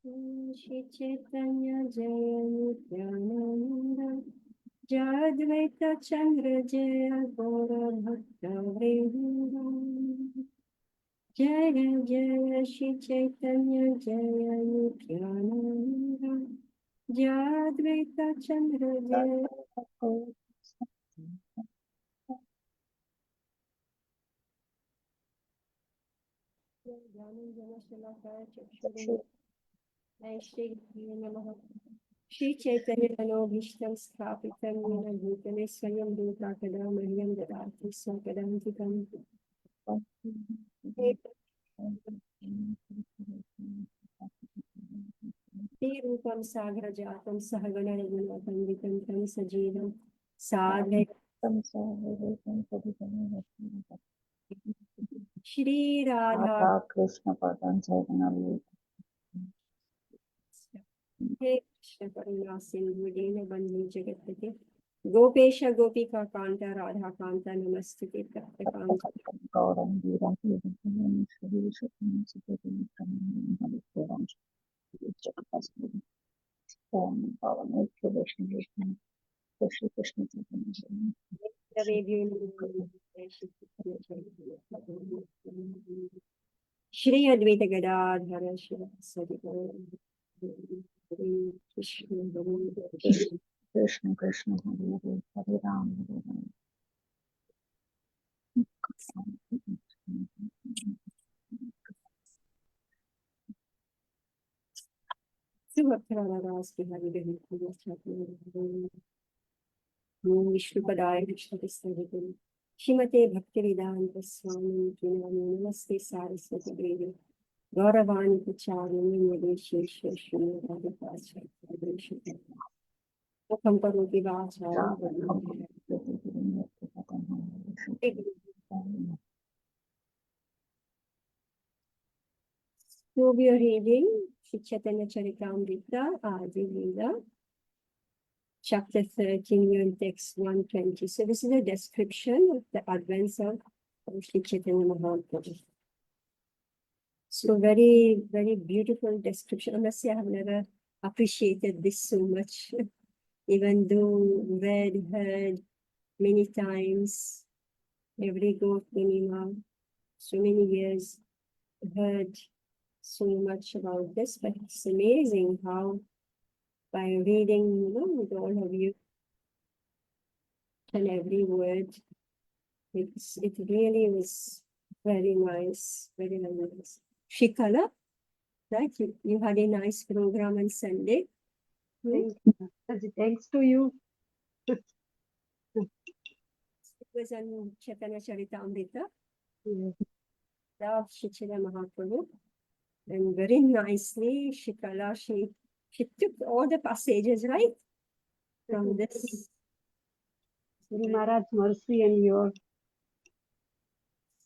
Shri Chaitanya Jaya Nityananda Jadvaita Chandra Jaya Gaura Bhakta Vrinda Jaya Jaya Shri Chaitanya Jaya Nityananda Jadvaita Chandra Jaya Shri Chaitanya Manobhishtam Sthapitam Yena Bhutale Swayam Bhuta Kada Maryam Dadati Swakadantikam Te Rupam Sagra Jatam Sahagana Raghunathan Vitam Tam Sajeevam Sadhaitam Shri Radha Krishna Padan Saranali. He Krishna Karuna Sindhu Dina Bandhu Jagatpate Gopesha Gopika Kanta Radha Kanta Namastute Prapta Kanta Gauram Viram Viram Shri Shri Shri Shri Om Bhavan Krishna Krishna Krishna Krishna Shri Advaita Gadadhara Shri Krishna Krishna Hare Ram Hare Ram. Vishnupadaya Krishnapistarvitam Shrimate Bhaktivedanta Swami Namaste Saraswati Devi Gauravani Pacharani Nideshesha Shrimati Mukham Karoti Vacha So we are reading Sri Chaitanya Charitamrita Adi Lila Chapter 13, in text 120. So this is a description of the advents of Sri Chaitanya Mahaprabhu. So very, very beautiful description. Honestly, I have never appreciated this so much, even though read, heard many times, every Gop Purnima, so many years, heard so much about this, but it's amazing how by reading, with all of you, and every word, it really was very nice, very nice. Shikala, right? You had a nice program on Sunday. Thanks to you. It was on Chaitanya Charitamrita. Yes. Of Shichira Mahaprabhu. And very nicely, Shikala, she took all the passages, right? From this. Guru Maharaj, mercy and your.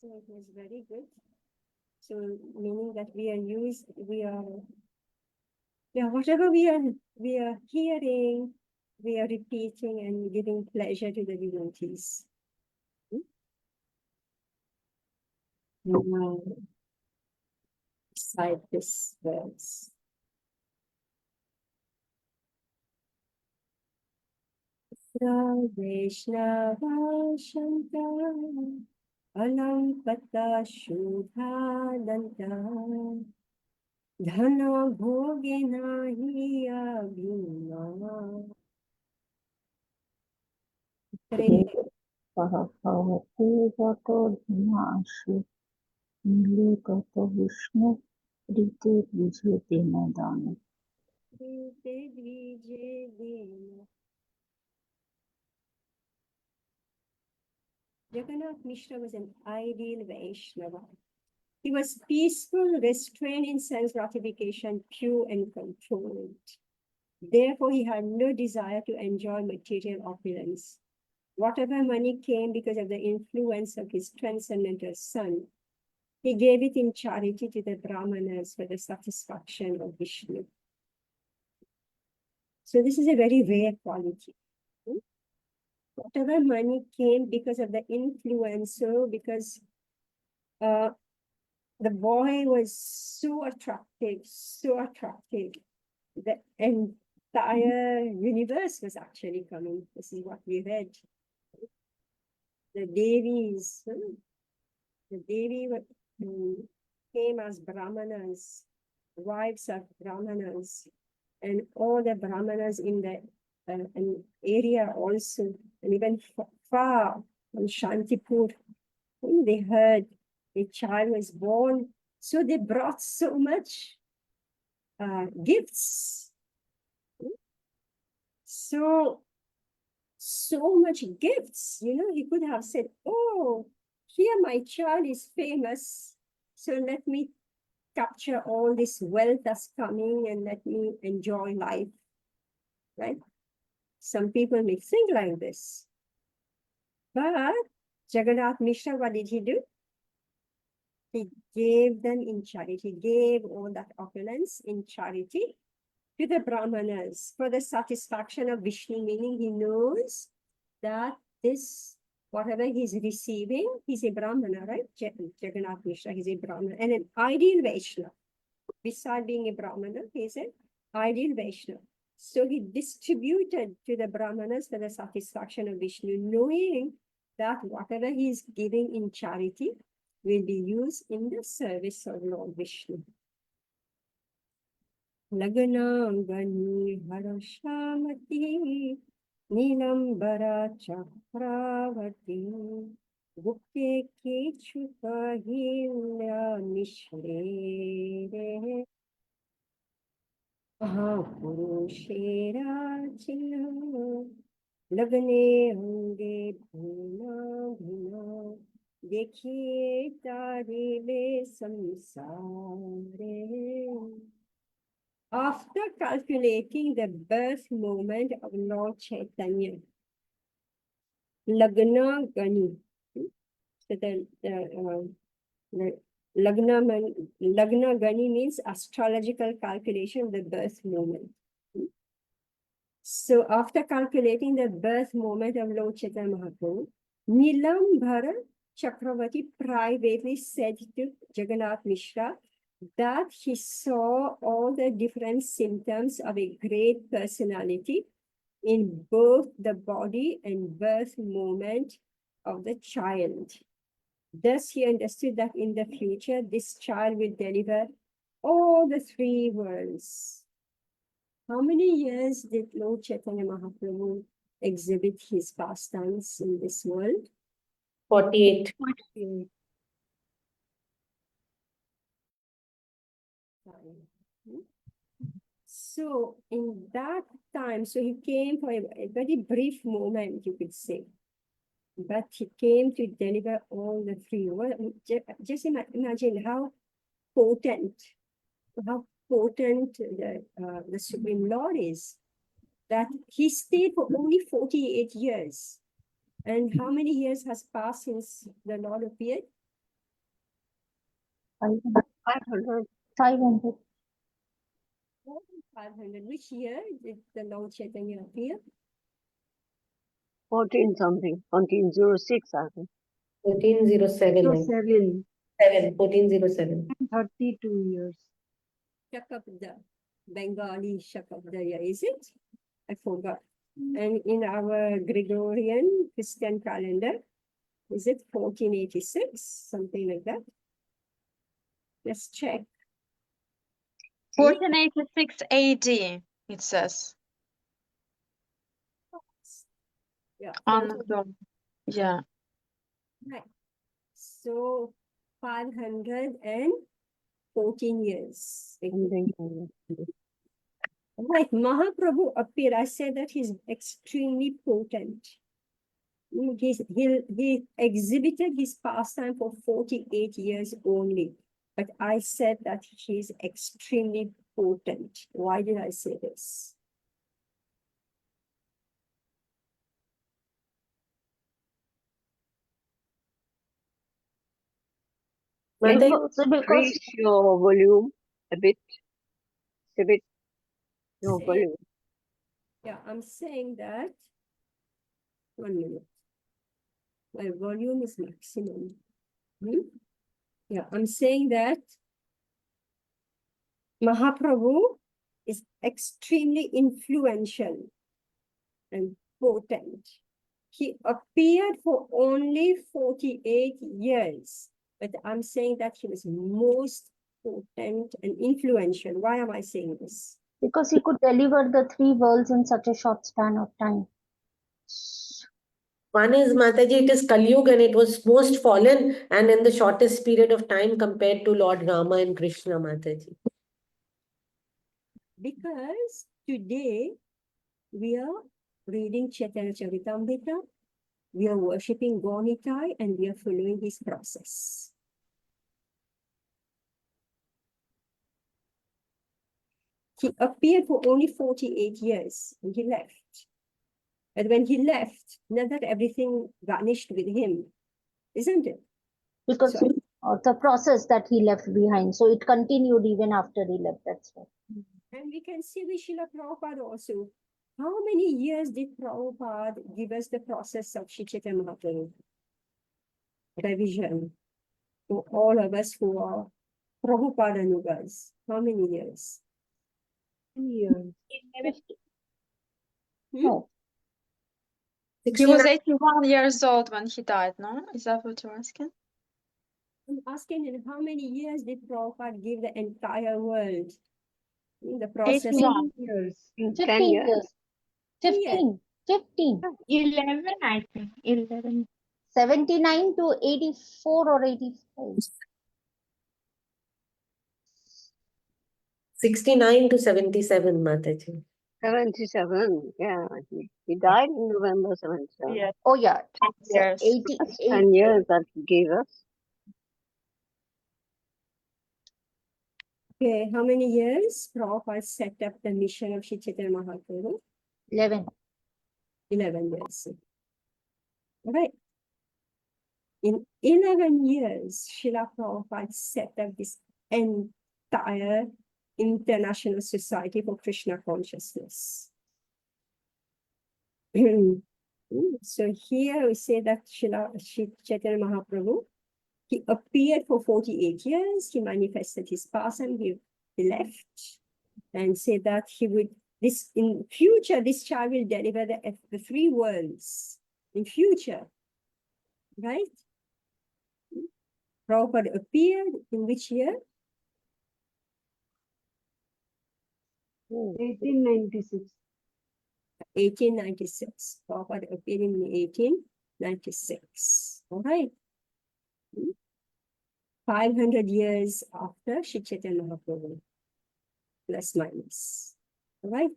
So it was very good. So meaning that whatever we are hearing, we are repeating and giving pleasure to the devotees. Now, recite this verse. Vaishnava Shankara Alampata Shubhadanta Dhana Bhogina Abhina Pahapavati Vato Dhinashi Nilekato Vishnu Rite Vijete Nadana. Jagannath Mishra was an ideal Vaishnava. He was peaceful, restrained in sense gratification, pure and controlled. Therefore, he had no desire to enjoy material opulence. Whatever money came because of the influence of his transcendental son, he gave it in charity to the Brahmanas for the satisfaction of Vishnu. So this is a very rare quality. Whatever money came because of the influence, so because The boy was so attractive, so attractive. The entire universe was actually coming. This is what we read. The Devis, the Devi came as Brahmanas, wives of Brahmanas, and all the Brahmanas in the an area also, and even far from Shantipur, when they heard a child was born, so they brought so much gifts. So much gifts, he could have said, oh, here my child is famous, so let me capture all this wealth that's coming and let me enjoy life, right? Some people may think like this. But Jagannath Mishra, what did he do? He gave them in charity. He gave all that opulence in charity to the Brahmanas for the satisfaction of Vishnu, meaning he knows that this, whatever he's receiving, he's a Brahmana, right? Jagannath Mishra, he's a Brahmana and an ideal Vaishnava. Besides being a Brahmana, he's an ideal Vaishnava. So he distributed to the Brahmanas for the satisfaction of Vishnu, knowing that whatever he is giving in charity will be used in the service of Lord Vishnu. Laganam Gani Harashamati Nilambara Chakravati Gupte Kechuka Hilya Mishre Mahapurushe Rachina Lagane Hunge Bhuna Bhuna Dekhiye Tarive Samsare. After calculating the birth moment of Lord Chaitanya, Lagna Gani, so the Lagna Gani means astrological calculation of the birth moment. So after calculating the birth moment of Lord Chaitanya Mahaprabhu, Nilambara Chakravarti privately said to Jagannath Mishra that he saw all the different symptoms of a great personality in both the body and birth moment of the child. Thus, he understood that in the future, this child will deliver all the three worlds. How many years did Lord Chaitanya Mahaprabhu exhibit his pastimes in this world? 48. So in that time, so he came for a very brief moment, you could say, but he came to deliver all the three. Well, just imagine how potent the Supreme Lord is, that he stayed for only 48 years. And how many years has passed since the Lord appeared? 500. 500. 500. Which year did the Lord Chaitanya appear? 14 something. 1406, I think. 1407. 07. 1407. 32 years. Shakabda, Bengali Shakabda year, is it? I forgot. And in our Gregorian Christian calendar, is it 1486? Something like that. Let's check. 1486 AD, it says. Yeah. On the, yeah. Right. So 514 years. Right. Mahaprabhu appeared. I said that he's extremely potent. He exhibited his pastime for 48 years only. But I said that he's extremely potent. Why did I say this? Can Mother, you increase your volume a bit? Your volume. Yeah, I'm saying that. 1 minute. My volume is maximum. Yeah, I'm saying that Mahaprabhu is extremely influential and potent. He appeared for only 48 years, but I'm saying that he was most potent and influential. Why am I saying this? Because he could deliver the three worlds in such a short span of time. One is Mataji, it is Kali Yuga and it was most fallen and in the shortest period of time compared to Lord Rama and Krishna, Mataji. Because today we are reading Chaitanya Charitamrita, we are worshipping Gaunitai, and we are following his process. He appeared for only 48 years and he left. And when he left, not that everything vanished with him, isn't it? Because So- of the process that he left behind. So it continued even after he left. That's right. And we can see with Srila Prabhupada also. How many years did Prabhupada give us the process of Sri Chaitanya Mahaprabhu? Revision to all of us who are Prabhupada Anugas. How many years? Years. No, He was 69. 81 years old when he died, no? Is that what you're asking? I'm asking him, how many years did Prabhupada give the entire world in the process? 81. Years. In 15 10 years. years. 15. 15. 11, I think. 11. 79 to 84 or 85. 69 to 77, Mataji. 77. Yeah. He died in November 77. Yeah, Oh, yeah. 10 years. 80, That's 10 years that he gave us. Okay, how many years Prabhupada set up the mission of Sri Chaitanya Mahaprabhu? 11. 11 years. Right. In 11 years, Srila Prabhupada set up this entire international society for Krishna consciousness. So here we say that Sri Chaitanya Mahaprabhu, he appeared for 48 years, he manifested his person, he left and said that he would, this in future, this child will deliver the three worlds in future, right? Prabhupada appeared in which year? 1896. 1896. Prabhupada appeared in 1896. All right. 500 years after Sri Chaitanya Mahaprabhu, plus minus. All right.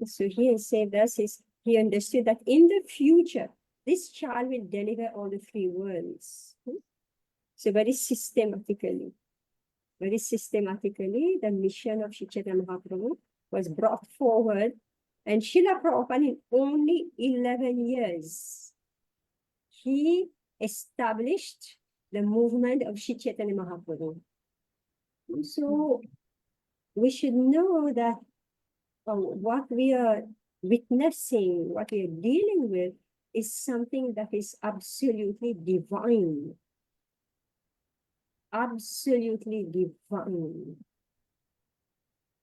So here said us is he understood that in the future, this child will deliver all the three worlds. So very systematically, the mission of Sri Chaitanya Mahaprabhu was brought forward, and Srila Prabhupada in only 11 years, he established the movement of Sri Chaitanya Mahaprabhu. So we should know that what we are witnessing, what we are dealing with is something that is absolutely divine. Absolutely divine.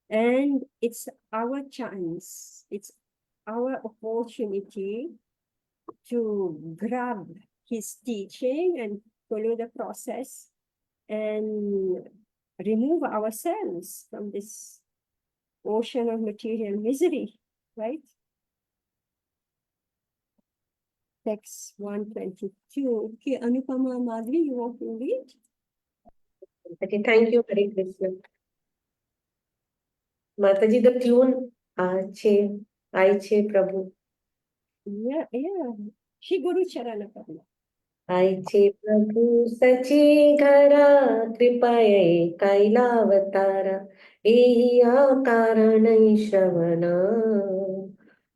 And it's our chance, it's our opportunity to grab his teaching and follow the process and remove ourselves from this ocean of material misery, right? Text 122. Okay, Anupama Madhuri, you want to read? Okay, thank you, Hare Krishna. Mataji, the tune, Ache, Aiche Prabhu. Yeah. Shri Guru Charana Padma. Aiche Prabhu Sachi Gara Kripaye Kailavatara Ehiya Karanai Shravana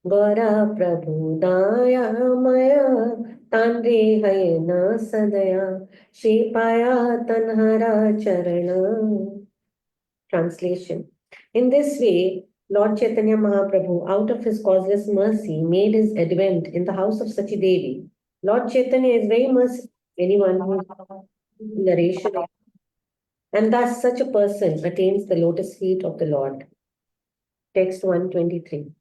Vara Prabhu Daya Maya Tanre Hayana Sadaya Shripaya Tanhara Charana. Translation. In this way, Lord Chaitanya Mahaprabhu, out of his causeless mercy, made his advent in the house of Sachi Devi. Lord Chaitanya is very merciful to anyone who narration. And thus such a person attains the lotus feet of the Lord. Text 123.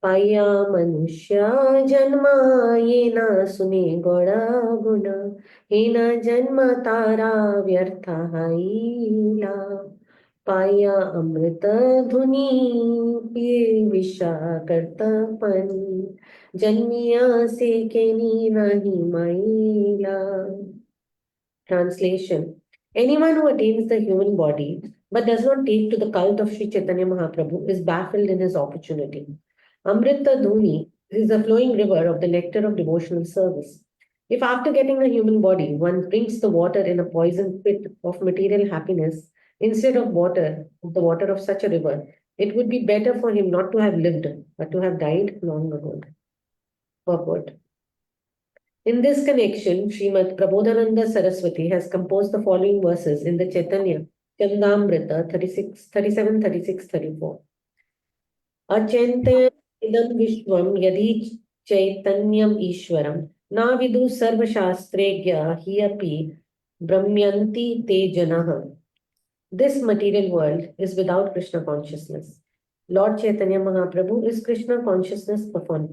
Paya Manushya Janma Yena Sune Goda Guna Hena Janma Tara Vyartha Haila Paya Amrita Dhuni Pi Visha Kartapan Janmiya Se Keni Nahi Maila. Translation. Anyone who attains the human body but does not take to the cult of Sri Chaitanya Mahaprabhu is baffled in his opportunity. Amrita Dhuni is the flowing river of the nectar of devotional service. If after getting a human body, one drinks the water in a poisoned pit of material happiness instead of water, the water of such a river, it would be better for him not to have lived, but to have died long ago. Purport. In this connection, Srimad Prabodhananda Saraswati has composed the following verses in the Chaitanya Chandamrita 37, 36, 34. Achente idam vishwam yadhi chaitanyam ishwaram na vidu sarvashastregya hiyapi brahmyanti te janaha. This material world is without Krishna consciousness. Lord Chaitanya Mahaprabhu is Krishna consciousness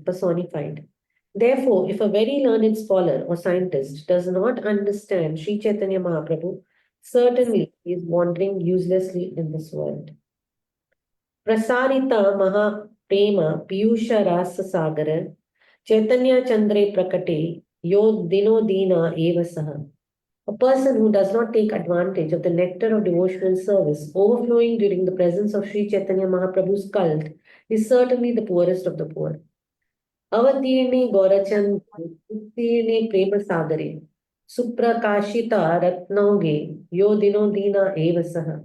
personified. Therefore, if a very learned scholar or scientist does not understand Sri Chaitanya Mahaprabhu, certainly he is wandering uselessly in this world. Prasarita Maha Prema Piyusha Rasa Sagara Chaitanya Chandre Prakate Yo Dino Dina Eva Saha. A person who does not take advantage of the nectar of devotional service overflowing during the presence of Sri Chaitanya Mahaprabhu's cult is certainly the poorest of the poor. Avatirne Gaurachand Uttirne Prema Sagare Suprakashita Ratnauge Yo Dino Dina Eva Saha.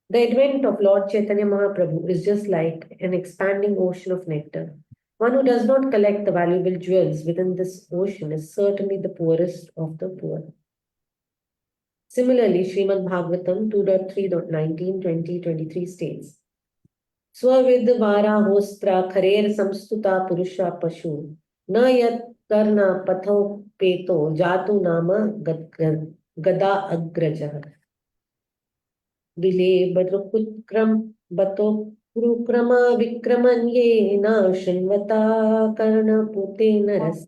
The advent of Lord Chaitanya Mahaprabhu is just like an expanding ocean of nectar. One who does not collect the valuable jewels within this ocean is certainly the poorest of the poor. Similarly, Srimad Bhagavatam 2.3.19, 20, 23 states, Swavid vara hostra kharer samstuta purusha pashu na yat karna patho peto jatu nama gada agrajah. Vile badrukutram bato kurukrama vikramanye na shinvata karna pute naras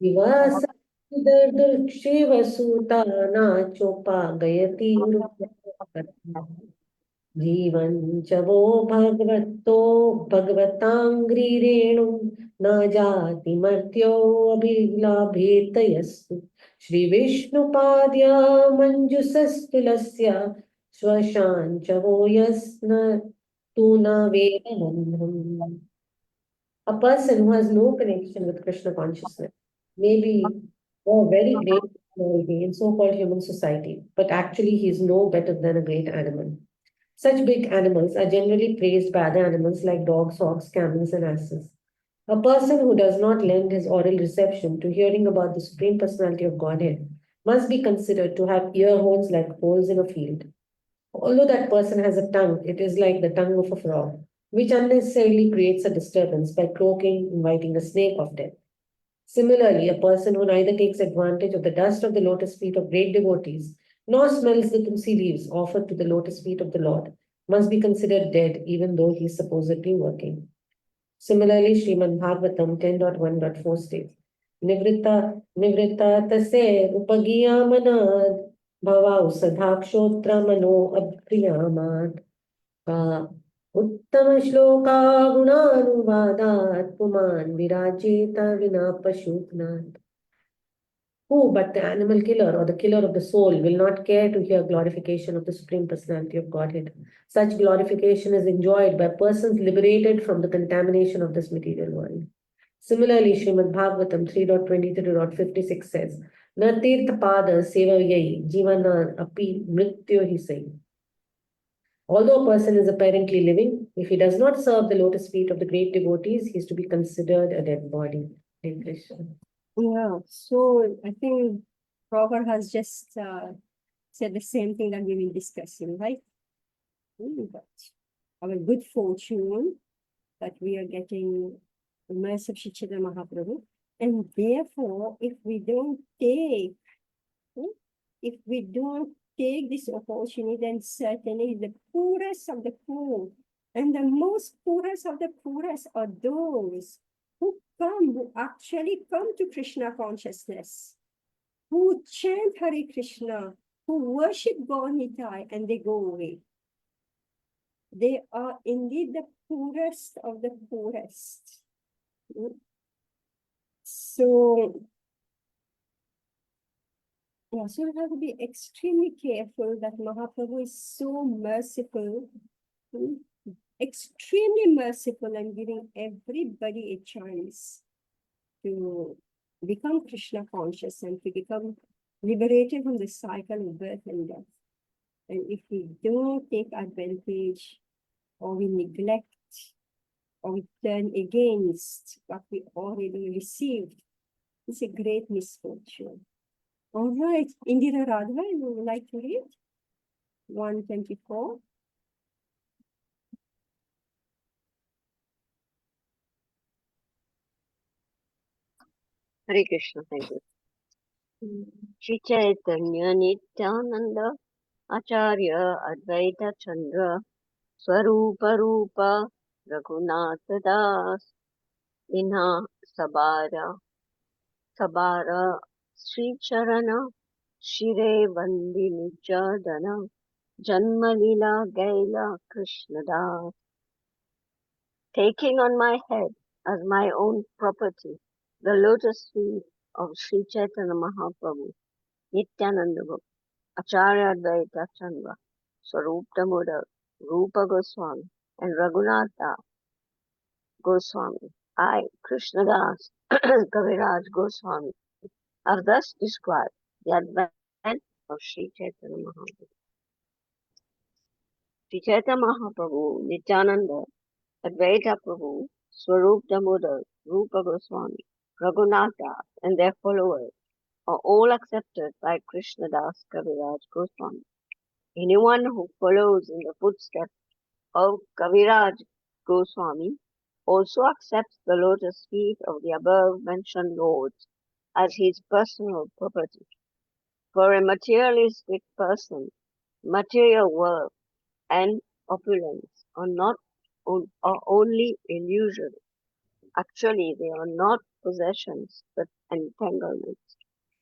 Vivasa Shiva na chopa gayati Jivan chavo bhagvatangri renu na jati martyo abhilabhetayastu Shri Vishnu padya manjusastulasya swashan chavo yasna tuna vedanandham. A person who has no connection with Krishna consciousness may be a very great personality in so-called human society, but actually he is no better than a great animal. Such big animals are generally praised by other animals like dogs, hogs, camels, and asses. A person who does not lend his oral reception to hearing about the Supreme Personality of Godhead must be considered to have ear holes like holes in a field. Although that person has a tongue, it is like the tongue of a frog, which unnecessarily creates a disturbance by croaking, inviting a snake of death. Similarly, a person who neither takes advantage of the dust of the lotus feet of great devotees, nor smells the tulsi leaves offered to the lotus feet of the Lord, must be considered dead even though he is supposedly working. Similarly, Srimad Bhagavatam 10.1.4 states, Nivritta tase upagiyamana bhavau sadhakshotra mano abhriyamat उत्तम shloka गुणानुवादात् पुमान virajeta vina pashutnat. Who but the animal killer or the killer of the soul will not care to hear glorification of the Supreme Personality of Godhead? Such glorification is enjoyed by persons liberated from the contamination of this material world. Similarly, Srimad Bhagavatam 3.23.56 says, Na tirtha pada sevayai jivana api mrityo hisai. Although a person is apparently living, if he does not serve the lotus feet of the great devotees, he is to be considered a dead body. Hare Krishna. Yeah, so I think Robert has just said the same thing that we've been discussing, right? But our good fortune that we are getting the mercy of Shri Chaitanya Mahaprabhu, and therefore, if we don't take if we don't take this opportunity, then certainly the poorest of the poor and the most poorest of the poorest are those who actually come to Krishna consciousness, who chant Hare Krishna, who worship God Nitai, and they go away. They are indeed the poorest of the poorest. So, yeah, so we have to be extremely careful that Mahaprabhu is so merciful, extremely merciful, and giving everybody a chance to become Krishna conscious and to become liberated from the cycle of birth and death. And if we don't take advantage, or we neglect, or we turn against what we already received, it's a great misfortune. All right, Indira Radha, you would like to read 124? Hare Krishna, thank you. Shri Chaitanya Nityananda Acharya Advaita Chandra Swarupa Rupa Raghunatha Das Inha Sabara Sri Charana Shire Vandini Jadana Janma Lila Gaila Krishna Das. Taking on my head as my own property the lotus feet of Sri Chaitanya Mahaprabhu, Nityananda Gopal, Acharya Advaita Chandra, Swarup Damodar, Rupa Goswami, and Raghunatha Goswami, I, Krishnadas Kaviraj Goswami, have thus described the advent of Sri Chaitanya Mahaprabhu. Sri Chaitanya Mahaprabhu, Nityananda, Advaita Prabhu, Swarup Damodar, Rupa Goswami, Raghunatha, and their followers are all accepted by Krishnadas Kaviraj Goswami. Anyone who follows in the footsteps of Kaviraj Goswami also accepts the lotus feet of the above mentioned lords as his personal property. For a materialistic person, material wealth and opulence are only illusory. Actually, they are not possessions but entanglements,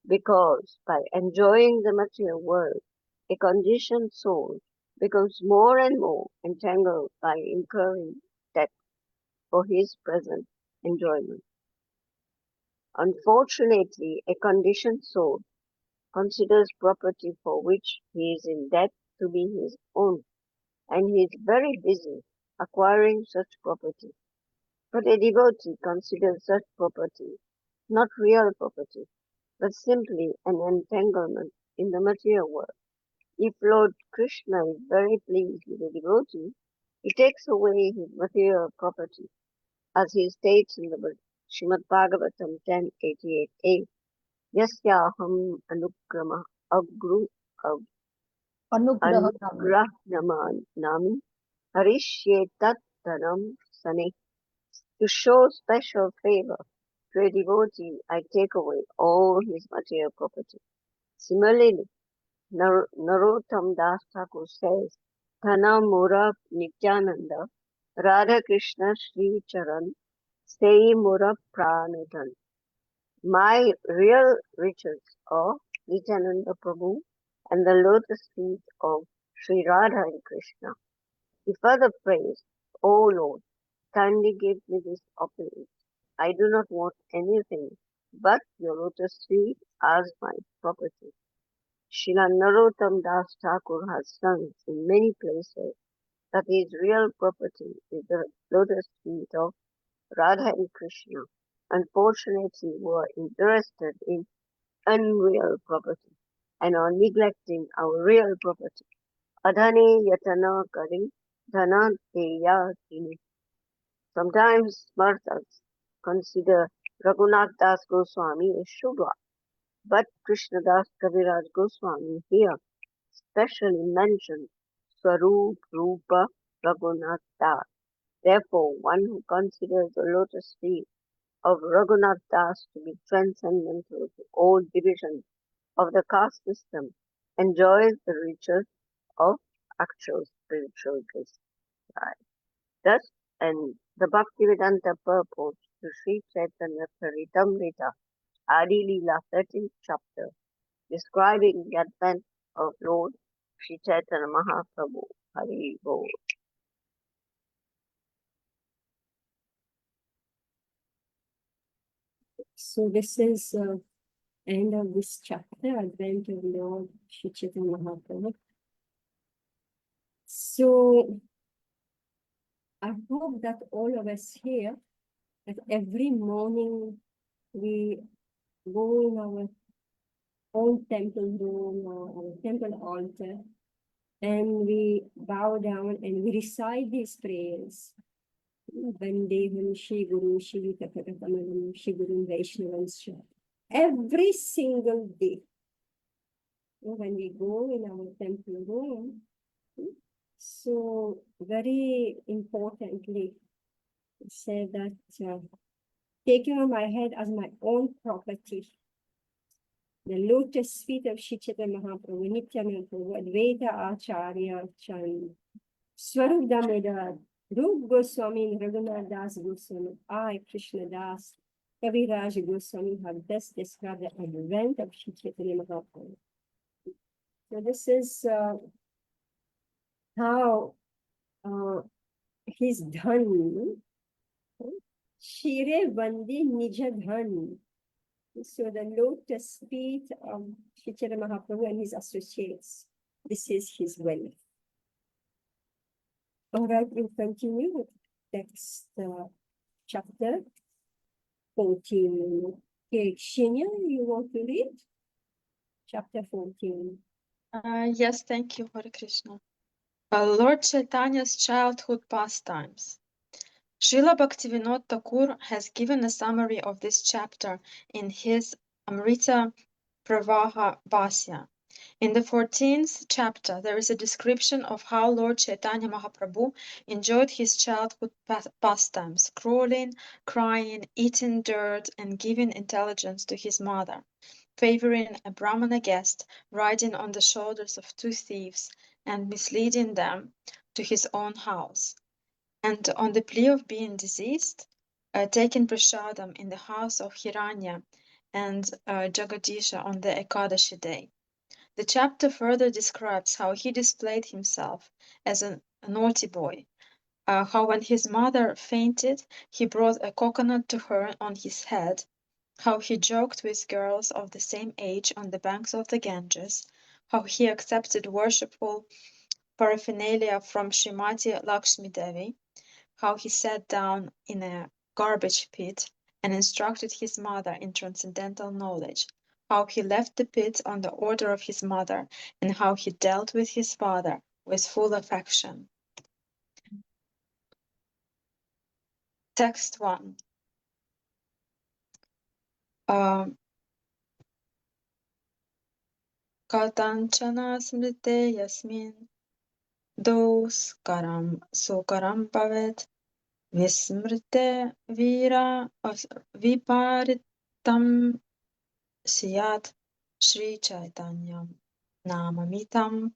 because by enjoying the material world, a conditioned soul becomes more and more entangled by incurring debt for his present enjoyment. Unfortunately, a conditioned soul considers property for which he is in debt to be his own, and he is very busy acquiring such property. But a devotee considers such property not real property, but simply an entanglement in the material world. If Lord Krishna is very pleased with a devotee, he takes away his material property, as he states in the Srimad Bhagavatam 10:88a, Yasyaham anugrama Anugraha Nami. anugrahnami harishye tat dhanam sane. To show special favor to a devotee, I take away all his material property. Similarly, Narottam Das Thakur says, Dhana Mura Nityananda, Radha Krishna Sri Charan, Sei Mura Pranadhan. My real riches are Nityananda Prabhu and the lotus feet of Sri Radha and Krishna. He further prays, O Lord, kindly give me this opulence. I do not want anything but your lotus feet as my property. Srila Narottam Das Thakur has sung in many places that his real property is the lotus feet of Radha and Krishna. Unfortunately, we are interested in unreal property and are neglecting our real property. Adhane yatana kari dhana teya tini. Sometimes Smartas consider Raghunath Das Goswami a Shudra, but Krishnadas Kaviraj Goswami here specially mentions Swarup Rupa Raghunath Das. Therefore, one who considers the lotus feet of Raghunath Das to be transcendental to all divisions of the caste system enjoys the riches of actual spiritual bliss. Right. Thus, and the Bhaktivedanta purport to Sri Chaitanya Charitamrita, Adi Leela 13th chapter, describing the advent of Lord Sri Chaitanya Mahaprabhu. Hari Bol. So this is end of this chapter, Advent of Lord Sri Chaitanya Mahaprabhu. So I hope that all of us here, that every morning we go in our own temple room or our temple altar and we bow down and we recite these prayers. Vandeham Shri Guru Shri Tathagatamalam Shri Guru Vaishnavanscha. Every single day, when we go in our temple room, so very importantly, say that taking on my head as my own property, the lotus feet of Sri Chaitanya Mahaprabhu, Nityananda Prabhu, Advaita Acharya Chand, Swarup Damodar, Rup Goswami, Raghunath Das Goswami, I, Krishna Das, Kaviraj Goswami have thus described the advent of Sri Chaitanya Mahaprabhu. So this is how he's done. Shire Bandi Nija Dhan. So the lotus feet of Sri Chaitanya Mahaprabhu and his associates. This is his wealth. All right, we'll continue with next chapter 14. Okay, Shinya, you want to read? Chapter 14. Yes, thank you, Hare Krishna. Lord Chaitanya's childhood pastimes. Srila Bhaktivinoda Thakur has given a summary of this chapter in his Amrita Pravaha Bhasya. In the 14th chapter, there is a description of how Lord Chaitanya Mahaprabhu enjoyed his childhood pastimes, crawling, crying, eating dirt, and giving intelligence to his mother, favoring a Brahmana guest, riding on the shoulders of two thieves, and misleading them to his own house, and on the plea of being diseased, taking prasadam in the house of Hiranya and Jagadisha on the Ekadashi day. The chapter further describes how he displayed himself as a naughty boy, how when his mother fainted, he brought a coconut to her on his head, how he joked with girls of the same age on the banks of the Ganges, how he accepted worshipful paraphernalia from Srimati Lakshmi Devi, how he sat down in a garbage pit and instructed his mother in transcendental knowledge, how he left the pit on the order of his mother, and how he dealt with his father with full affection. Text 1. Katanchana smrite yasmin dos karam sukaram bhavet vismrite vira viparitam Siyat Sri Chaitanya Namamitam.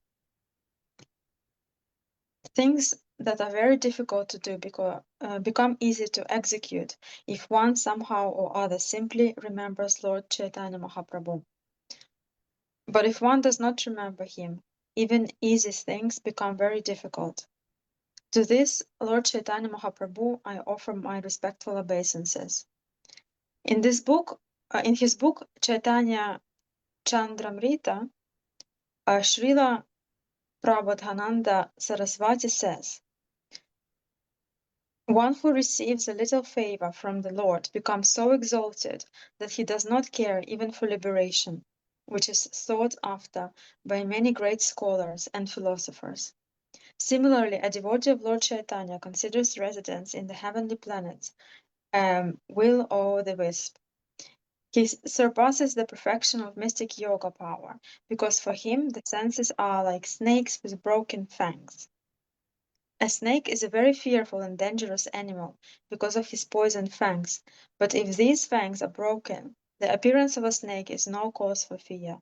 Things that are very difficult to do become easy to execute if one somehow or other simply remembers Lord Chaitanya Mahaprabhu. But if one does not remember him, even easy things become very difficult. To this, Lord Chaitanya Mahaprabhu, I offer my respectful obeisances. In his book Chaitanya Chandramrita, Srila Prabodhananda Saraswati says, one who receives a little favor from the Lord becomes so exalted that he does not care even for liberation, which is sought after by many great scholars and philosophers. Similarly, a devotee of Lord Chaitanya considers residence in the heavenly planets will o' the wisp. He surpasses the perfection of mystic yoga power, because for him the senses are like snakes with broken fangs. A snake is a very fearful and dangerous animal because of his poison fangs, but if these fangs are broken, the appearance of a snake is no cause for fear.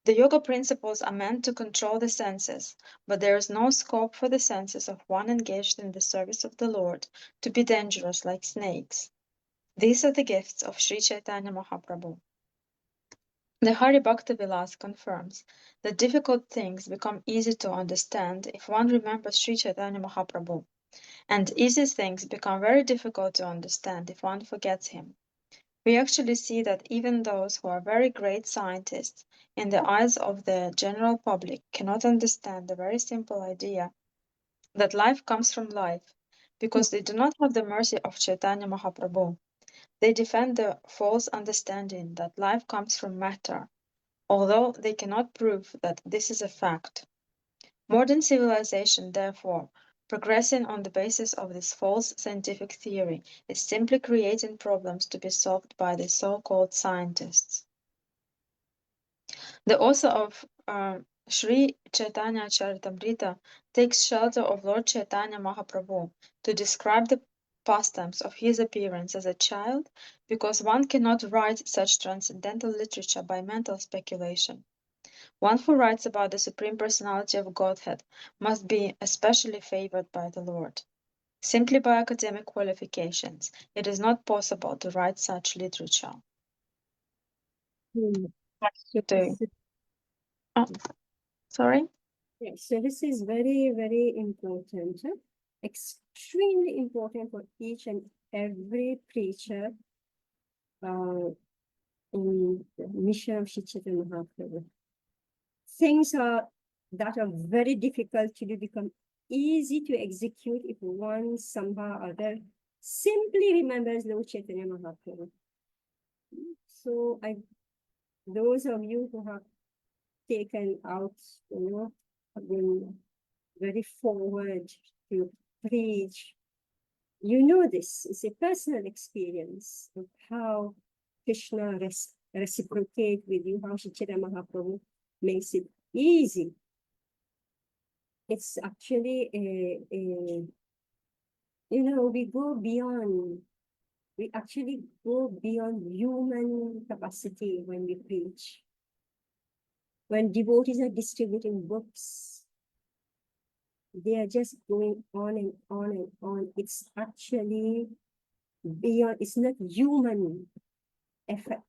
The yoga principles are meant to control the senses, but there is no scope for the senses of one engaged in the service of the Lord to be dangerous like snakes. These are the gifts of Sri Chaitanya Mahaprabhu. The Hari Bhakti Vilas confirms that difficult things become easy to understand if one remembers Sri Chaitanya Mahaprabhu, and easy things become very difficult to understand if one forgets him. We actually see that even those who are very great scientists, in the eyes of the general public, cannot understand the very simple idea that life comes from life, because they do not have the mercy of Chaitanya Mahaprabhu. They defend the false understanding that life comes from matter, although they cannot prove that this is a fact. Modern civilization, therefore, progressing on the basis of this false scientific theory, is simply creating problems to be solved by the so-called scientists. The author of Sri Chaitanya Charitamrita takes shelter of Lord Chaitanya Mahaprabhu to describe the pastimes of his appearance as a child, because one cannot write such transcendental literature by mental speculation. One who writes about the Supreme Personality of Godhead must be especially favored by the Lord. Simply by academic qualifications, it is not possible to write such literature. Hmm. So Do this is- sorry? yeah, so this is very, very important, extremely important for each and every preacher in the mission of Sri Chaitanya Mahaprabhu. Things that are very difficult to do become easy to execute if one somehow or other simply remembers Lord Chaitanya Mahaprabhu. So those of you who have taken out, have been very forward to preach, you know this. It's a personal experience of how Krishna reciprocate with you, how Sri Chaitanya Mahaprabhu makes it easy. It's actually we go beyond. We actually go beyond human capacity when we preach. When devotees are distributing books, they are just going on and on and on. It's actually beyond, it's not human effort.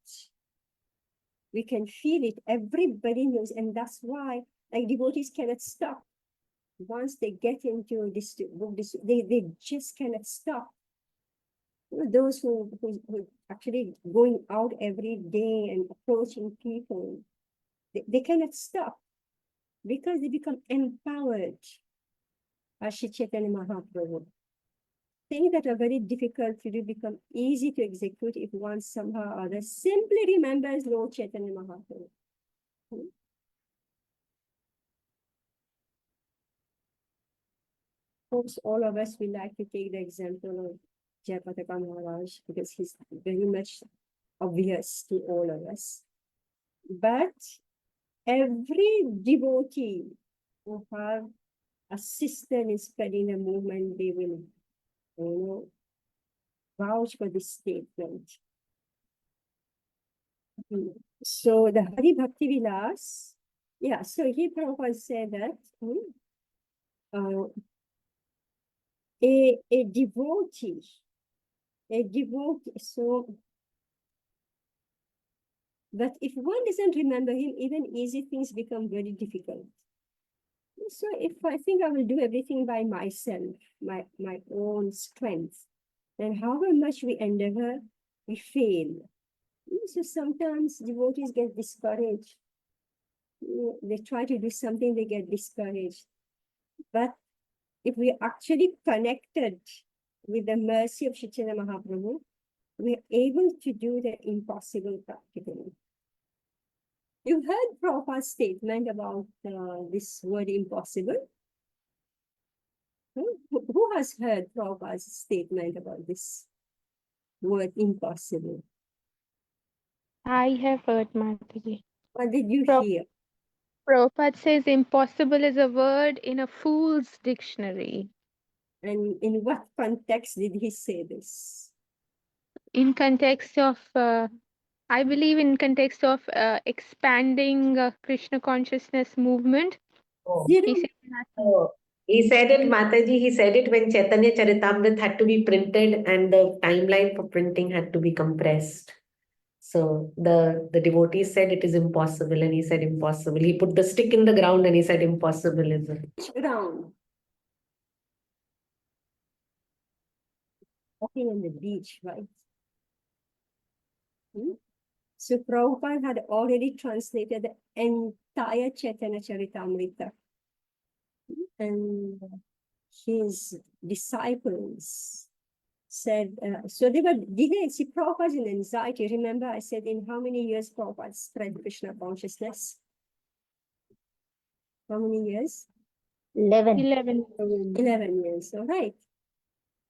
We can feel it. Everybody knows, and that's why like devotees cannot stop. Once they get into this book, they just cannot stop. Those who actually going out every day and approaching people, they cannot stop because they become empowered as Sri Chaitanya Mahaprabhu. Things that are very difficult to do become easy to execute if one somehow or other simply remembers Lord Chaitanya Mahaprabhu. Of course, all of us will like to take the example of Jayapataka Maharaj because he's very much obvious to all of us. But every devotee who have assisted in spreading the movement, they will, vouch for this statement. So the Hari Bhakti Vilas, yeah, so here Prabhupada said that a devotee, so that if one doesn't remember him, even easy things become very difficult. So if I think I will do everything by myself, my own strength, then however much we endeavor, we fail. So sometimes devotees get discouraged. They try to do something, they get discouraged. But if we actually connected with the mercy of Sri Chaitanya Mahaprabhu, we are able to do the impossible practically. You've heard Prabhupada's statement about this word impossible. Who has heard Prabhupada's statement about this word impossible? I have heard, Mataji. What did you Prab- hear? Prabhupada says impossible is a word in a fool's dictionary. And in what context did he say this? In context of I believe in context of expanding Krishna consciousness movement. Oh. You He know, said that. Oh, he said it, Mataji, he said it when Chaitanya Charitamrita had to be printed and the timeline for printing had to be compressed. So the devotees said it is impossible, and he said impossible. He put the stick in the ground and he said impossible is it. ground. Walking on the beach, right? So Prabhupada had already translated the entire Chaitanya Charitamrita. And his disciples said, so they were delayed. See, Prabhupada's in anxiety. Remember, I said in how many years Prabhupada spread Krishna consciousness? How many years? 11. 11. 11 years, all right.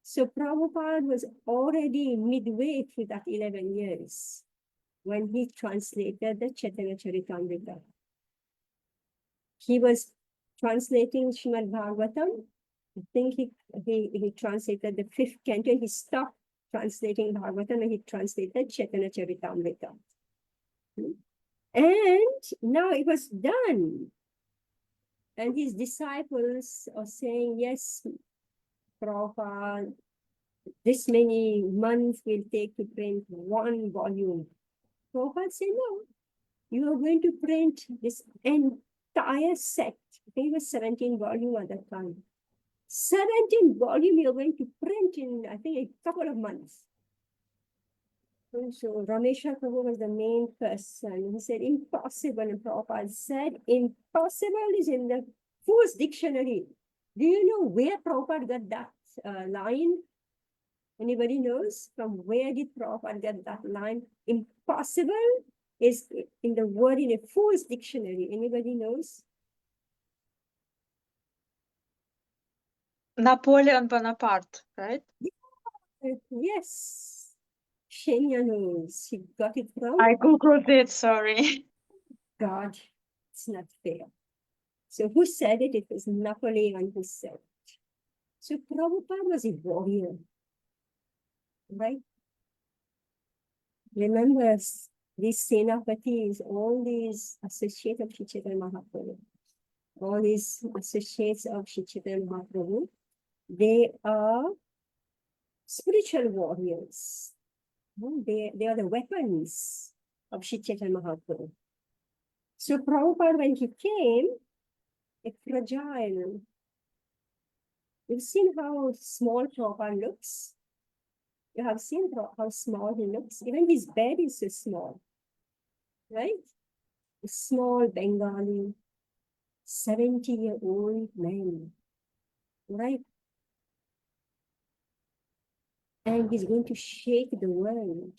So Prabhupada was already midway through that 11 years when he translated the Chaitanya Charitamrita. He was translating Srimad Bhagavatam. I think he translated the 5th canto. He stopped translating Bhagavatam and he translated Chaitanya Charitamrita. And now it was done. And his disciples are saying, yes, Prabhupada, this many months will take to print 1 volume. Prabhupada said, no, you are going to print this entire set. I think it was 17 volume at that time. 17 volume you're going to print in, I think, a couple of months. And so Rameshwar Prabhu was the main person. He said, impossible. And Prabhupada said, impossible is in the Fool's Dictionary. Do you know where Prabhupada got that line? Anybody knows from where did Prabhupada get that line? Impossible is in the word in a Fool's Dictionary. Anybody knows? Napoleon Bonaparte, right? Yes. Shenya knows. She got it from I googled it, sorry. God. It's not fair. So who said it? It was Napoleon who said it. So Prabhupada was a warrior, right? Remember, these Senapatis, all these associates of Sri Chaitanya Mahaprabhu, all these associates of Sri Chaitanya Mahaprabhu, they are spiritual warriors. They are the weapons of Sri Chaitanya Mahaprabhu. So Prabhupada, when he came, a fragile. You've seen how small Prabhupada looks? You have seen how small he looks? Even his bed is so small, right? A small Bengali, 70-year-old man, right? And he's going to shake the world.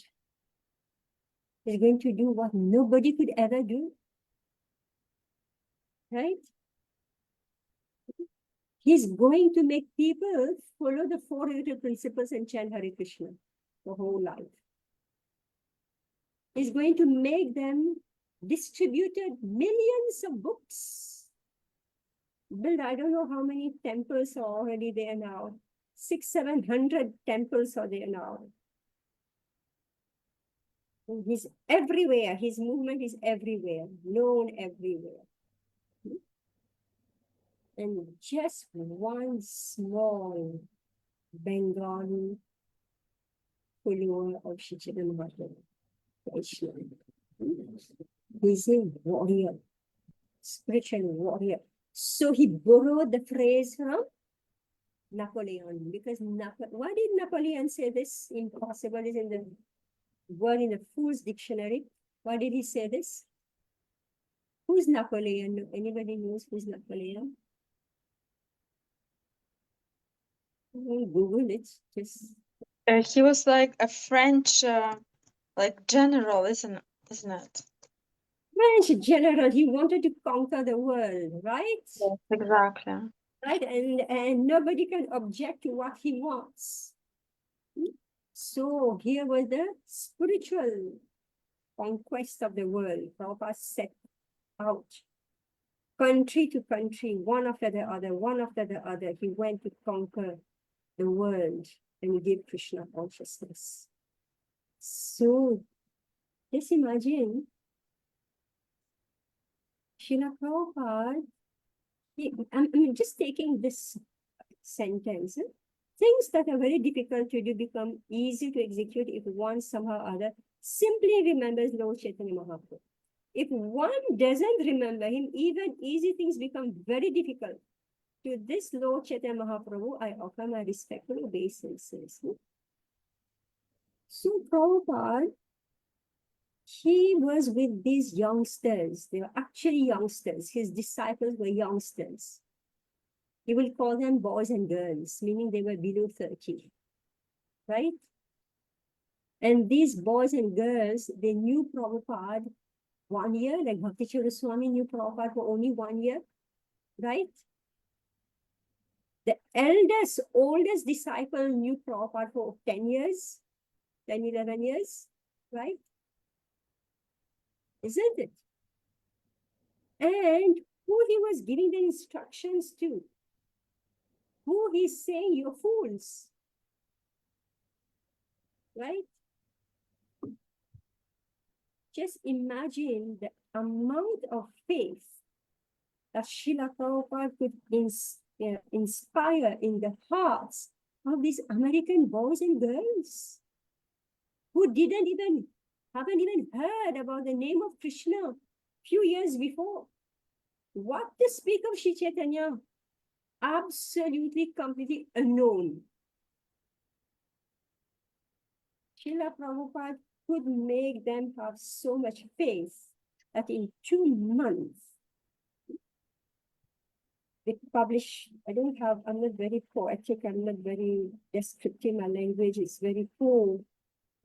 He's going to do what nobody could ever do, right? He's going to make people follow the 4 little principles and chant Hare Krishna the whole life. He's going to make them distributed millions of books. Build, I don't know how many temples are already there now. 600-700 temples are there now. And he's everywhere. His movement is everywhere, known everywhere. And just one small Bengali follower of Sri Chaitanya Mahaprabhu. He's a warrior, spiritual warrior. So he borrowed the phrase from Napoleon, because why did Napoleon say this? Impossible is in the word in the Fool's Dictionary. Why did he say this? Who's Napoleon? Anybody knows who's Napoleon? Google it. Just He was like a French, like general, isn't it? French general. He wanted to conquer the world, right? Yes, exactly. Right, and nobody can object to what he wants. So here was the spiritual conquest of the world. Prabhupada set out country to country, one after the other, one after the other. He went to conquer the world and give Krishna consciousness. So Just imagine, Srila Prabhupada, I'm just taking this sentence. Things that are very difficult to do become easy to execute if one somehow or other simply remembers Lord Chaitanya Mahaprabhu. If one doesn't remember him, even easy things become very difficult. To this Lord Chaitanya Mahaprabhu, I offer my respectful obeisances. So Prabhupada, he was with these youngsters. They were actually youngsters. His disciples were youngsters. He will call them boys and girls, meaning they were below 30, right? And these boys and girls, they knew Prabhupada 1 year, like Bhakti Chandra Swami knew Prabhupada for only 1 year, right? The oldest disciple knew Prabhupada for 10 years, 10, 11 years, right? Isn't it? And who he was giving the instructions to, who he's saying, you're fools, right? Just imagine the amount of faith that Srila Prabhupada could inspire in the hearts of these American boys and girls who haven't even heard about the name of Krishna few years before. What to speak of Shri Chaitanya? Absolutely, completely unknown. Srila Prabhupada could make them have so much faith that in 2 months, they publish. I'm not very poetic, I'm not very descriptive, my language is very poor.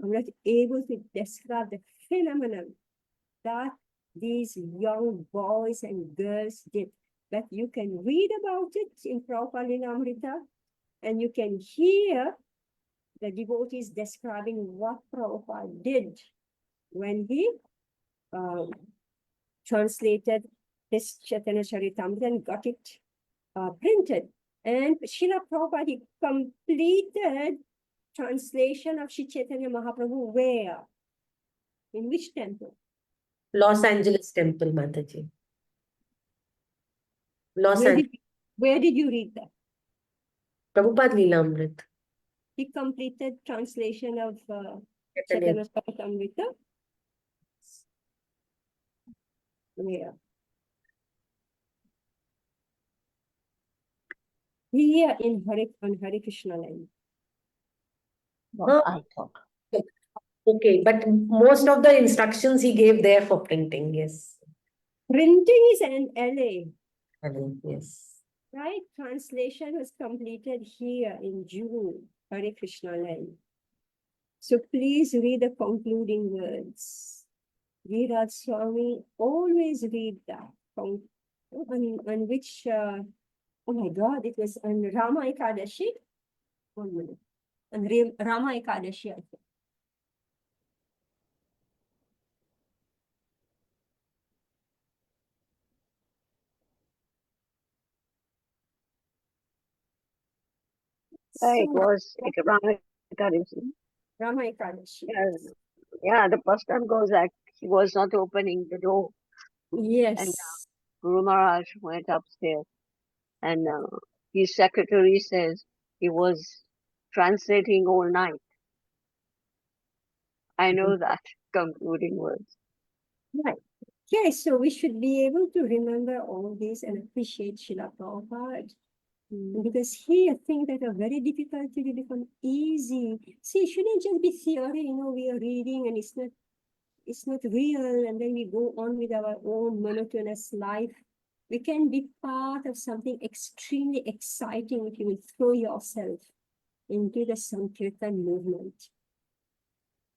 I'm not able to describe the phenomenon that these young boys and girls did. But you can read about it in Prabhupada Lilamrita, and you can hear the devotees describing what Prabhupada did when he translated his Chaitanya Charitamrita and got it printed. And Srila Prabhupada, he completed translation of Shri Chaitanya Mahaprabhu where? In which temple? Los Angeles Temple, Mataji. Where did you read that? Prabhupada Lilamrit. He completed translation of Chaitanya. Chaitanya Charitamrita. Where? Here in on Hare Krishna land. What I thought. Okay, but most of the instructions he gave there for printing, yes. Printing is in LA. Yes. Right? Translation was completed here in June, Hare Krishna land. So please read the concluding words. Viraj Swami, always read that. On which, oh my God, it was on Rama Ekadashi. 1 minute. On Rama Ekadashi, I think. It was Rama Ekadashi. Rama Ekadashi. Yeah, the first time goes that he was not opening the door. Yes. And Guru Maharaj went upstairs, and his secretary says he was translating all night. I know that concluding words. Right. Okay, so we should be able to remember all this and appreciate Srila Prabhupada. Because here things that are very difficult to become easy. See, it shouldn't just be theory, we are reading and it's not real, and then we go on with our own monotonous life. We can be part of something extremely exciting if you will throw yourself into the Sankirtan movement.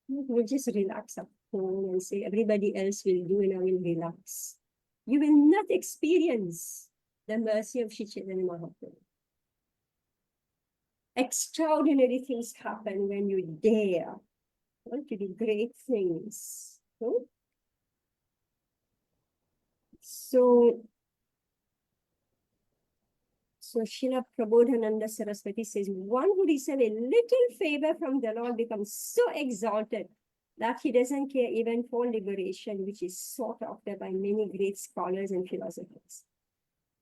We'll just relax at home and say everybody else will do and I will relax. You will not experience the mercy of Shri Chaitanya Mahaprabhu. Extraordinary things happen when you dare to do great things. So Srila Prabodhananda Saraswati says, one who receives a little favor from the Lord becomes so exalted that he doesn't care even for liberation, which is sought after by many great scholars and philosophers.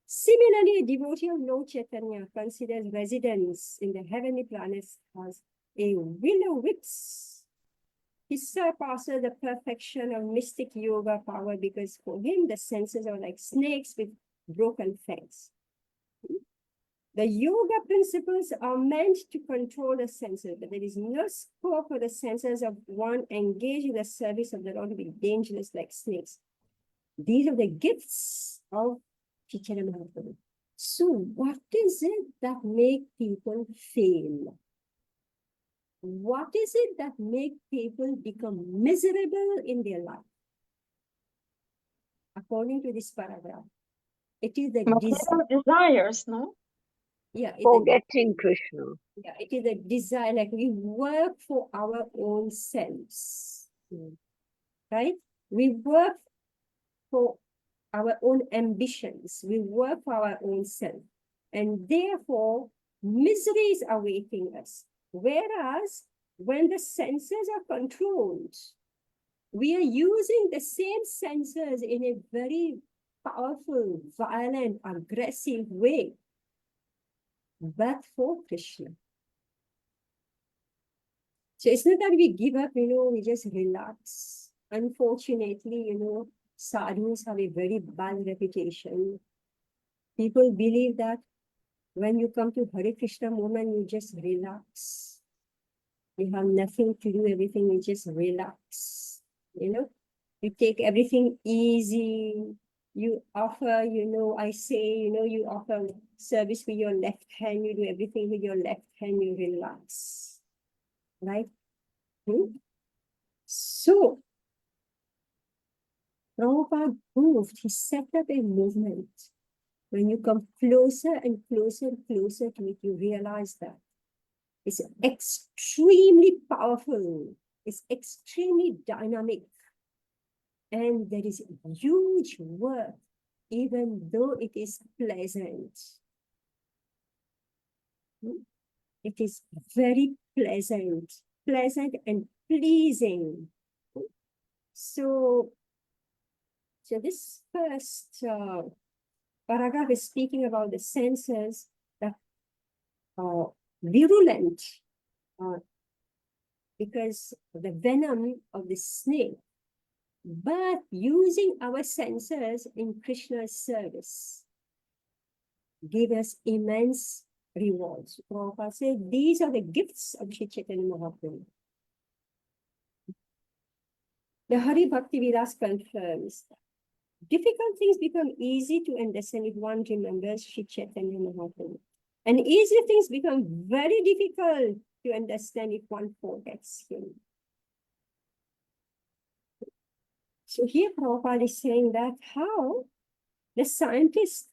Similarly, a devotee of Lord Chaitanya considers residence in the heavenly planets as a will-o-wisp. He surpasses the perfection of mystic yoga power because for him the senses are like snakes with broken fangs. The yoga principles are meant to control the senses, but there is no scope for the senses of one engaged in the service of the Lord to be dangerous like snakes. These are the gifts of Chaitanya Mahaprabhu. So what is it that make people fail? What is it that make people become miserable in their life? According to this paragraph, it is the Material desires, no? Forgetting Krishna. it is a desire, like we work for our own selves, right? We work for our own ambitions. We work for our own self. And therefore, misery is awaiting us. Whereas, when the senses are controlled, we are using the same senses in a very powerful, violent, aggressive way, but for Krishna. So it's not that we give up, we just relax. Unfortunately, sadhus have a very bad reputation. People believe that when you come to Hare Krishna movement, you just relax. You have nothing to do, everything, you just relax. You take everything easy. You offer, I say, you offer service with your left hand, you do everything with your left hand, you relax. Right? So, Prabhupada moved, he set up a movement. When you come closer and closer and closer to it, you realize that it's extremely powerful, it's extremely dynamic, and there is huge work, even though it is pleasant. It is very pleasant and pleasing. So this first paragraph is speaking about the senses that are virulent because of the venom of the snake, but using our senses in Krishna's service give us immense rewards. Prabhupada said these are the gifts of Sri Chaitanya Mahaprabhu. The Hari Bhakti Vilas confirms that difficult things become easy to understand if one remembers Sri Chaitanya Mahaprabhu. And easy things become very difficult to understand if one forgets him. So here Prabhupada is saying that how the scientists,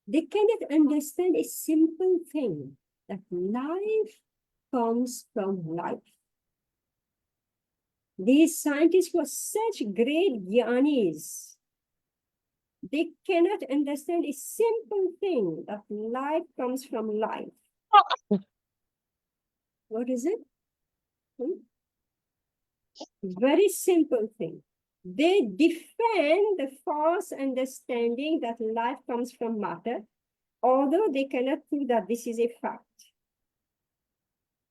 they cannot understand a simple thing, that life comes from life. These scientists were such great jnanis. They cannot understand a simple thing, that life comes from life. What is it? Very simple thing. They defend the false understanding that life comes from matter, although they cannot prove that this is a fact.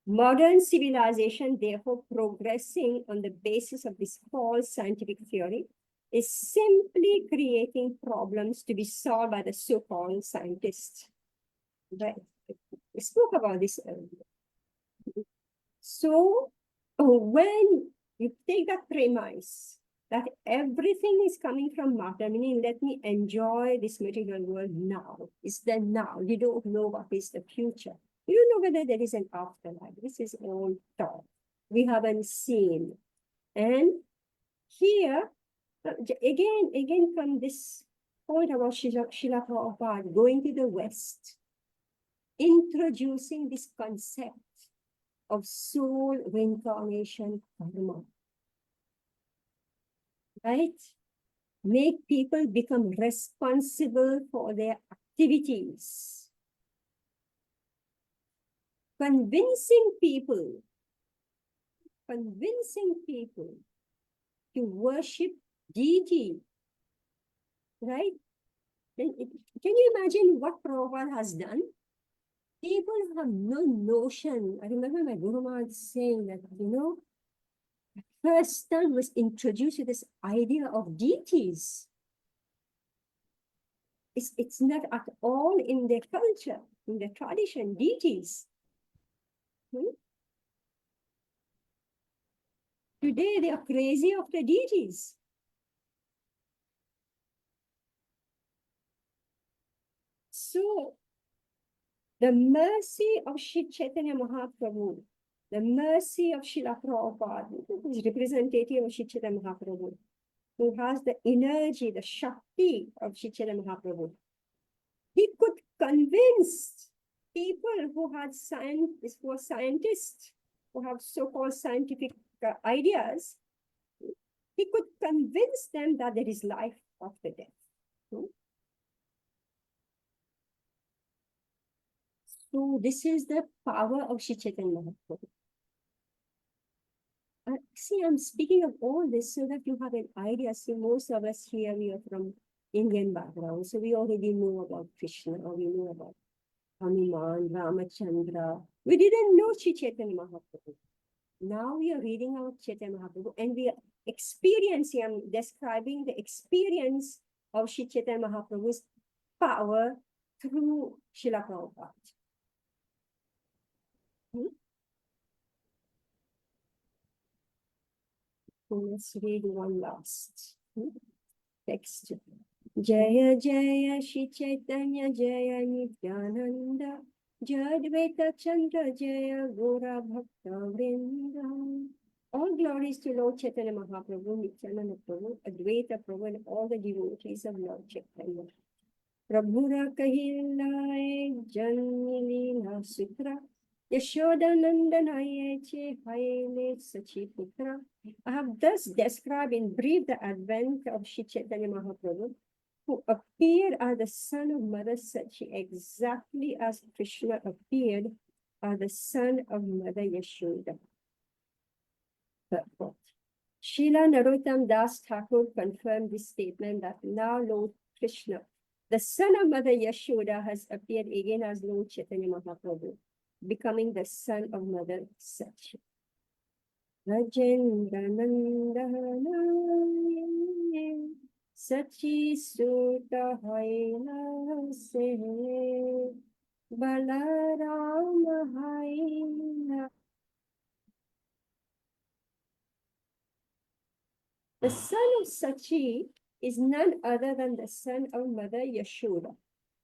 Modern civilization, therefore, progressing on the basis of this false scientific theory, is simply creating problems to be solved by the so-called scientists. Right? We spoke about this earlier. So, when you take that premise that everything is coming from matter, meaning let me enjoy this material world now. It's the now. You don't know what is the future. You don't know whether there is an afterlife. This is all thought. We haven't seen. And here, again from this point about Srila Prabhupada going to the West, introducing this concept of soul reincarnation karma. Right? Make people become responsible for their activities. Convincing people convincing people to worship deity, right? Can you imagine what Prabhupada has done? People have no notion. I remember my Guru Maharaj saying that, first time was introduced to this idea of deities. It's not at all in their culture, in their tradition, deities. Today they are crazy of the deities. So the mercy of Sri Chaitanya Mahaprabhu, the mercy of Srila Prabhupada, who is representative of Sri Chaitanya Mahaprabhu, who has the energy, the Shakti of Sri Chaitanya Mahaprabhu. He could convince people who had scientists, who have so-called scientific ideas, he could convince them that there is life after death. So this is the power of Sri Chaitanya Mahaprabhu. See, I'm speaking of all this so that you have an idea. See, most of us here, we are from Indian background, so we already know about Krishna, or we know about Hanuman, Ramachandra. We didn't know Sri Chaitanya Mahaprabhu. Now we are reading about Chaitanya Mahaprabhu, and we are experiencing, I'm describing the experience of Sri Chaitanya Mahaprabhu's power through Srila Prabhupada. Let's read one last text. Jaya Jaya Shri Chaitanya Jaya Nityananda Jaya Advaita Chandra Jaya Gora Bhakta Vrinda. All glories to Lord Chaitanya Mahaprabhu, Nityananda Prabhu, Advaita Prabhu, and all the devotees of Lord Chaitanya. Prabhura Kahilai Janni Leela Sutra Yashodanandanaye che Haile Sachi Putra. I have thus described in brief the advent of Sri Chaitanya Mahaprabhu, who appeared as the son of Mother Sachi, exactly as Krishna appeared as the son of Mother Yashoda. Srila Narottam Das Thakur confirmed this statement that now Lord Krishna, the son of Mother Yashoda, has appeared again as Lord Chaitanya Mahaprabhu, becoming the son of Mother Sachi. Rajendra Nandana Sachi Sutta Haila Se Balarama Haila. The son of Sachi is none other than the son of Mother Yashoda.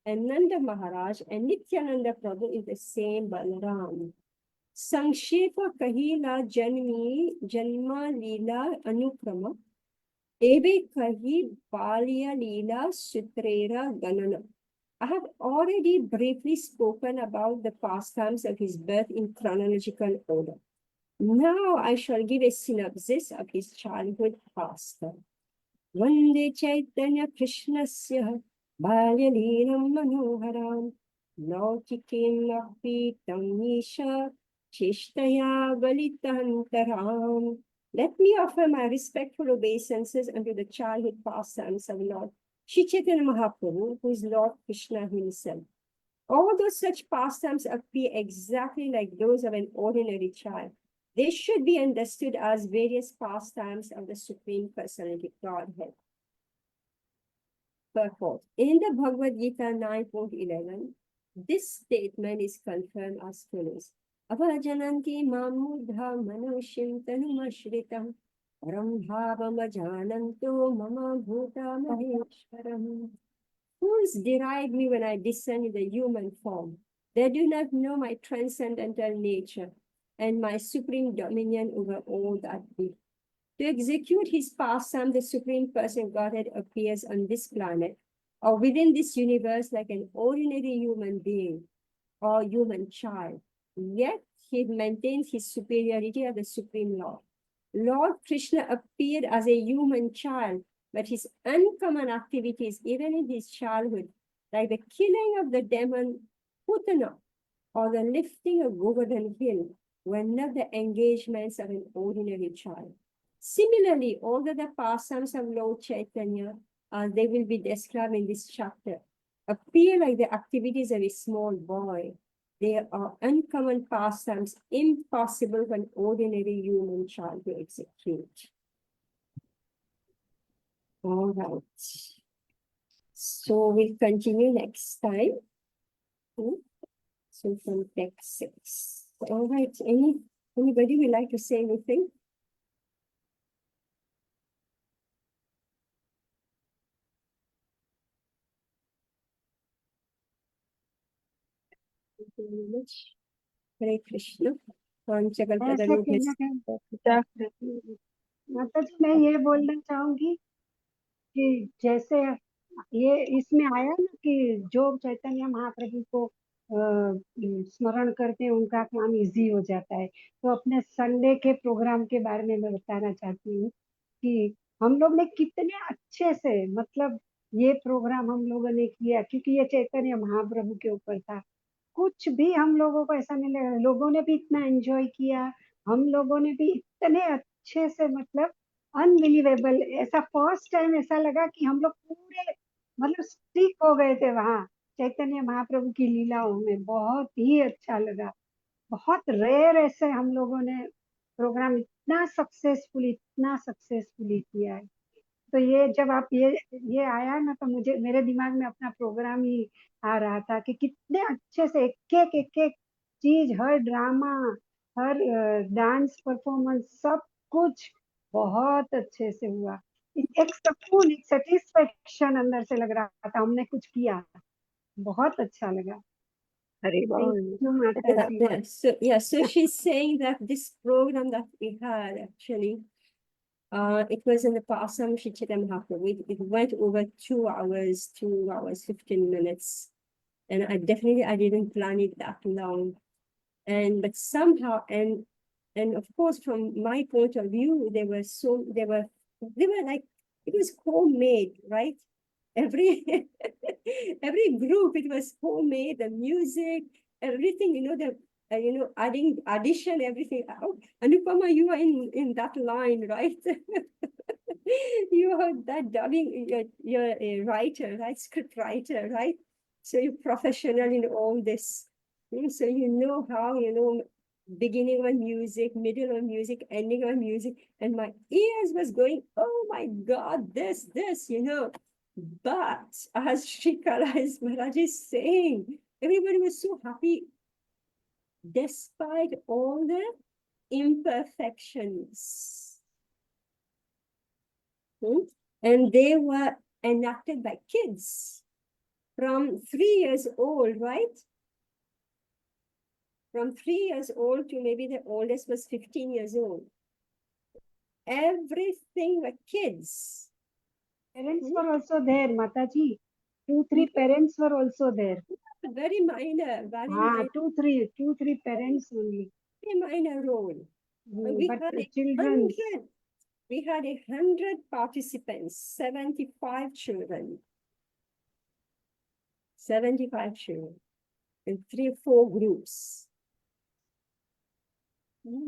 And Nanda Maharaj and Nityananda Prabhu is the same Balaram. Sangshepa Kahila Janma Lila Anukrama Ebe Kahi Balya Lila Sutrera Ganana. I have already briefly spoken about the pastimes of his birth in chronological order. Now I shall give a synopsis of his childhood pastime. Vande Chaitanya Krishnasya Balyalinam Manoharam Nautikim Lapitam Nisha Cheshtaya Valitantaram. Let me offer my respectful obeisances unto the childhood pastimes of Lord Sri Chaitanya Mahaprabhu, who is Lord Krishna himself. Although such pastimes appear exactly like those of an ordinary child, they should be understood as various pastimes of the Supreme Personality of Godhead. Purport. In the Bhagavad Gita 9.11, this statement is confirmed as follows. Avajananti mamudha manushim tanumashritam param bhavam ajananto mama bhuta maheshwaram. Fools deride me when I descend in the human form. They do not know my transcendental nature and my supreme dominion over all that be. To execute his pastime, the Supreme Person Godhead appears on this planet or within this universe like an ordinary human being or human child. Yet he maintains his superiority as the Supreme Lord. Lord Krishna appeared as a human child, but his uncommon activities, even in his childhood, like the killing of the demon Putana or the lifting of Govardhan Hill, were not the engagements of an ordinary child. Similarly, all the pastimes of Lord Chaitanya, they will be described in this chapter, appear like the activities of a small boy. They are uncommon pastimes, impossible for an ordinary human child to execute. All right. So we'll continue next time. So from text 6. All right. Anybody would like to say anything? Thank you very much. Hare Krishna. ऐसा कहना चाहूँ माता जी, मैं ये बोलना चाहूंगी कि जैसे ये इसमें आया ना कि जो चैतन्य महाप्रभु को स्मरण करते हैं उनका काम इजी हो जाता है, तो अपने संडे के प्रोग्राम के बारे में मैं बताना चाहती हूँ कि हम लोग ने कितने अच्छे से, मतलब ये प्रोग्राम हम लोगों ने किया क्योंकि ये चैतन्य महाप्रभु के ऊपर था। कुछ भी हम लोगों को ऐसा नहीं लगा, लोगों ने भी इतना एंजॉय किया, हम लोगों ने भी इतने अच्छे से, मतलब अनबिलीवेबल, ऐसा फर्स्ट टाइम ऐसा लगा कि हम लोग पूरे मतलब स्टिक हो गए थे वहाँ चैतन्य महाप्रभु की लीलाओं में। बहुत ही अच्छा लगा, बहुत रेयर ऐसे हम लोगों ने प्रोग्राम इतना सक्सेसफुली किया है। तो ये जब आप ये आया ना, तो मुझे मेरे दिमाग में अपना प्रोग्राम ही आ रहा था कि कितने अच्छे से एक एक चीज, हर ड्रामा, हर डांस परफॉर्मेंस, सब कुछ बहुत अच्छे से हुआ। एक सुकून, एक सेटिस्फेक्शन अंदर से लग रहा था, हमने कुछ किया, बहुत अच्छा लगा। Hari Bol. थैंक यू माता जी। So she's saying that this program that we had actually, it was in the Pasam Shichita Mahaprabhu. It went over 2 hours, 2 hours, 15 minutes. And I didn't plan it that long. But somehow, and of course, from my point of view, they were like, it was homemade, right? Every group, it was homemade, the music, everything, adding addition, everything. Oh, Anupama, you are in that line, right? You are that dubbing, you're a writer, right? Script writer, right? So you're professional in all this. So you know how, beginning on music, middle on music, ending on music. And my ears was going, oh my God, this, But as Shrikala Maharaj is saying, everybody was so happy despite all the imperfections. And they were enacted by kids from 3 years old, right? From 3 years old to maybe the oldest was 15 years old. Everything were kids. Parents were also there, Mataji. 2-3 parents were also there. Very minor, minor. 2-3 parents only. Very minor role. We But had children. We had 100 participants, 75 children. 75 children in 3 or 4 groups.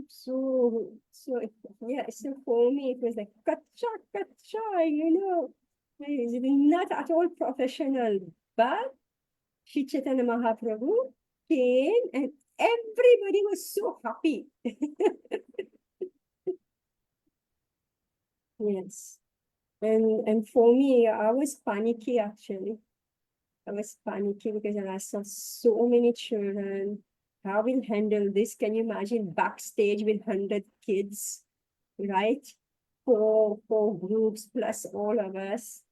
So for me, it was like, kacha, not at all professional, but Shri Chaitanya Mahaprabhu came and everybody was so happy. Yes. And for me, I was panicky actually. I was panicky because I saw so many children. How we'll handle this? Can you imagine backstage with 100 kids, right? Four groups plus all of us.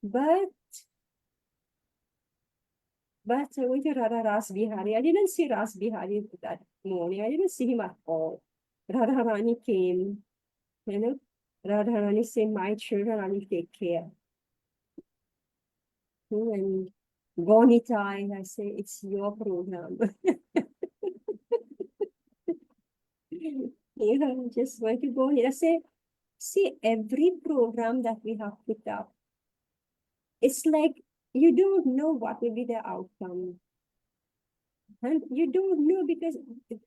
But I went to Radha Ras Bihari. I didn't see Ras Bihari that morning. I didn't see him at all. Radha Rani came, Radha Rani said, my children, I will take care. And Bonita, I say, it's your program. Just want to go here. I say, see, every program that we have put up, it's like you don't know what will be the outcome. And you don't know because,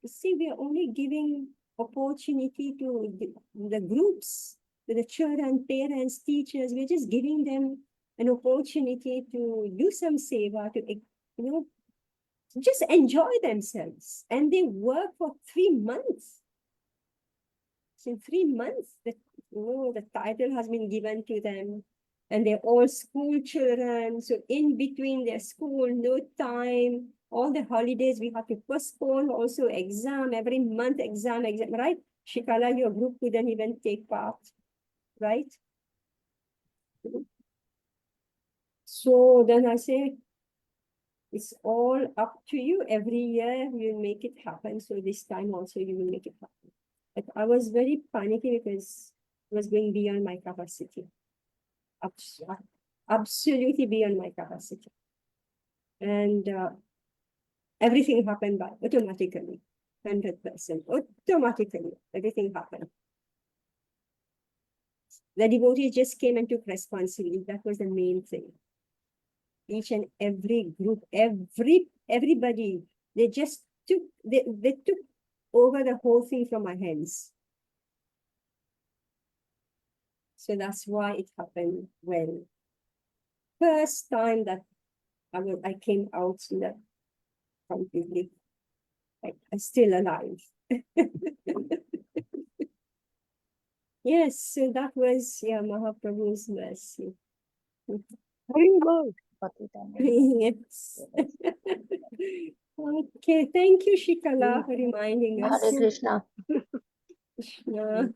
see, we are only giving opportunity to the groups, to the children, parents, teachers. We're just giving them an opportunity to do some seva, to, just enjoy themselves. And they work for 3 months. So in 3 months, the title has been given to them. And they're all school children. So in between their school, no time. All the holidays we have to postpone. Also exam, every month exam, right? Shikala, your group couldn't even take part, right? So then I say, it's all up to you. Every year you'll make it happen. So this time also you will make it happen. But I was very panicky because it was going beyond my capacity. Absolutely beyond my capacity. And everything happened by automatically, 100%. Automatically, everything happened. The devotees just came and took responsibility. That was the main thing. Each and every group, everybody, they just took, they took over the whole thing from my hands. So that's why it happened well. First time that I came out in that completely, I'm still alive. Yes, so that was Mahaprabhu's mercy. Haribol. Yes. Okay, thank you, Shikala, for reminding us. Hare Krishna. Krishna.